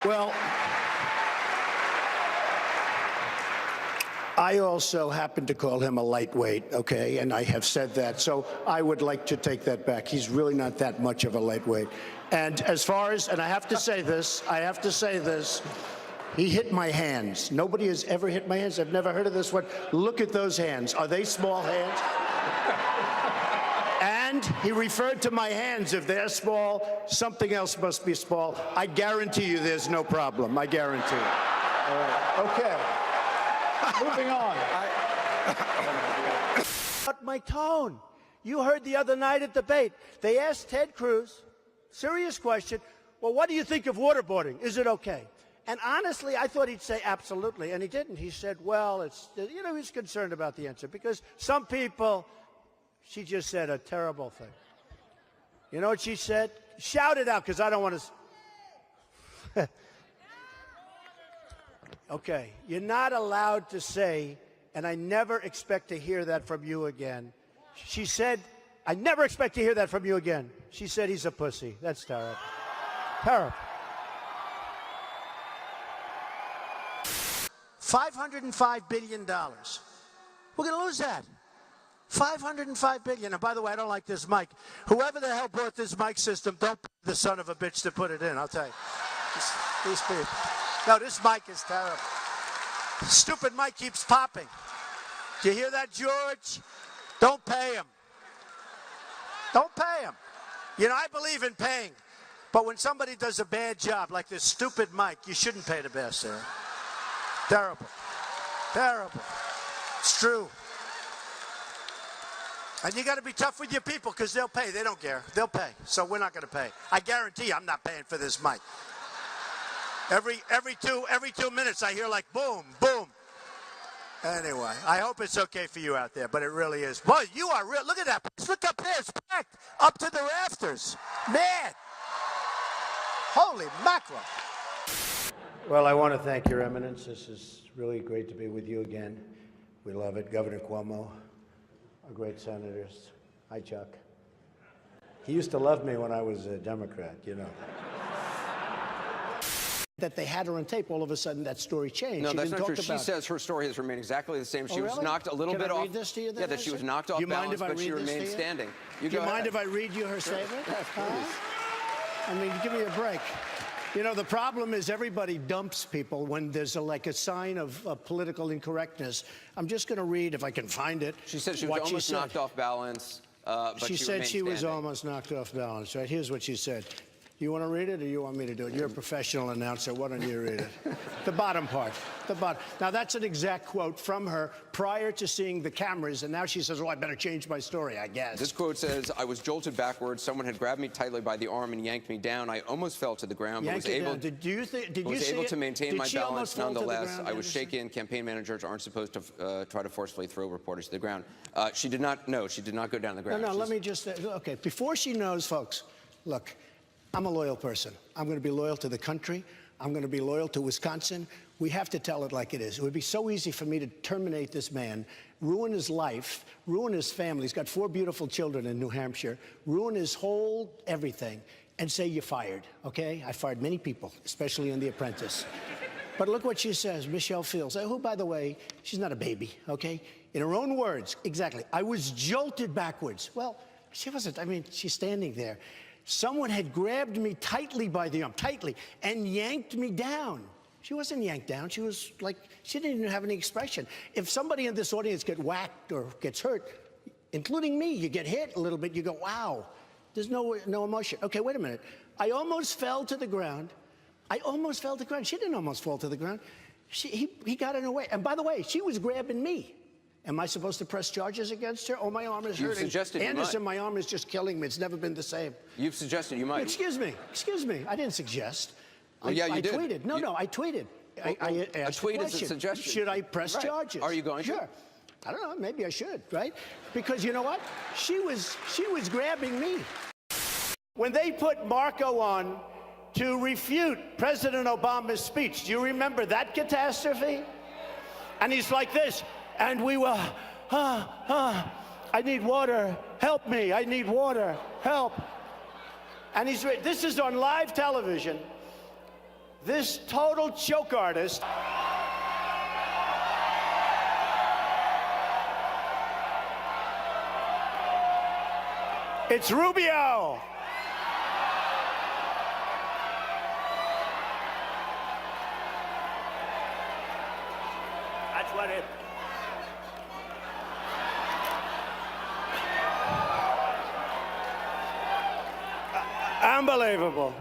Well, I also happen to call him a lightweight, okay? And I have said that. So I would like to take that back. He's really not that much of a lightweight. And as far as, and I have to say this, he hit my hands. Nobody has ever hit my hands. I've never heard of this one. Look at those hands. Are they small hands? And he referred to my hands. If they're small, something else must be small. I guarantee you there's no problem. I guarantee it. All right. Okay. Moving on. But my tone. You heard the other night at debate. They asked Ted Cruz, serious question, well, what do you think of waterboarding? Is it okay? And honestly, I thought he'd say absolutely, and he didn't. He said, well, it's, you know, he's concerned about the answer because some people, she just said a terrible thing. You know what she said? Shout it out because I don't want to. Okay, you're not allowed to say, and I never expect to hear that from you again. She said, I never expect to hear that from you again. She said he's a pussy. That's terrible. Terrible. $505 billion. We're going to lose that. $505 billion. And by the way, I don't like this mic. Whoever the hell brought this mic system, don't pay the son of a bitch to put it in, I'll tell you. These people. No, this mic is terrible. Stupid mic keeps popping. Do you hear that, George? Don't pay him. Don't pay him. You know, I believe in paying. But when somebody does a bad job, like this stupid mic, you shouldn't pay the bastard. Terrible. Terrible. It's true. And you got to be tough with your people because they'll pay. They don't care. They'll pay. So we're not going to pay. I guarantee you I'm not paying for this mic. Every 2 minutes I hear like boom, boom. Anyway, I hope it's okay for you out there, but it really is. Boy, you are real. Look at that. Look up there. It's packed up to the rafters. Man. Holy mackerel. Well, I want to thank Your Eminence. This is really great to be with you again. We love it. Governor Cuomo, our great senators. Hi, Chuck. He used to love me when I was a Democrat, you know. That they had her on tape, all of a sudden that story changed. No, she that's didn't not true. talk she about says her story has remained exactly the same. She was really? knocked a little bit Can I off. read this to you? Yeah, that she was knocked off balance, but she remained standing. Do you mind if I read you her statement? I mean, give me a break. You know, the problem is everybody dumps people when there's like a sign of political incorrectness. I'm just going to read, if I can find it. She said she was almost knocked off balance, but she said she was almost knocked off balance, right? Here's what she said. You want to read it or you want me to do it? You're a professional announcer. Why don't you read it? The bottom part. The bottom. Now, that's an exact quote from her prior to seeing the cameras, and now she says, oh, I better change my story, I guess. This quote says, I was jolted backwards. Someone had grabbed me tightly by the arm and yanked me down. I almost fell to the ground, but was able to maintain my balance nonetheless. I was shaken. Campaign managers aren't supposed to try to forcefully throw reporters to the ground. She did not go down the ground. No, let me just, okay, before she knows, folks, look, I'm a loyal person. I'm going to be loyal to the country. I'm going to be loyal to Wisconsin. We have to tell it like it is. It would be so easy for me to terminate this man, ruin his life, ruin his family. He's got 4 beautiful children in New Hampshire, ruin his whole everything, and say you're fired, okay? I fired many people, especially in The Apprentice. But look what she says, Michelle Fields, who, by the way, she's not a baby, okay? In her own words, exactly, I was jolted backwards. Well, she wasn't. I mean, she's standing there. Someone had grabbed me tightly by the arm, and yanked me down. She wasn't yanked down. She was like, she didn't even have any expression. If somebody in this audience gets whacked or gets hurt, including me, you get hit a little bit, you go, wow, there's no emotion. Okay, wait a minute. I almost fell to the ground. I almost fell to the ground. She didn't almost fall to the ground. He got in her way. And by the way, she was grabbing me. Am I supposed to press charges against her? Oh, my arm is hurting. You've suggested you might. Anderson, my arm is just killing me. It's never been the same. You've suggested you might. Excuse me. I didn't suggest. Well, yeah, you did. I tweeted. No, I tweeted. I asked a tweet the is a suggestion. Should I press charges? Are you going to? Sure. I don't know. Maybe I should, right? Because you know what? She was grabbing me. When they put Marco on to refute President Obama's speech, do you remember that catastrophe? And he's like this. And we were, I need water, help me, I need water, help. And this is on live television. This total joke artist. It's Rubio. That's what it. Unbelievable.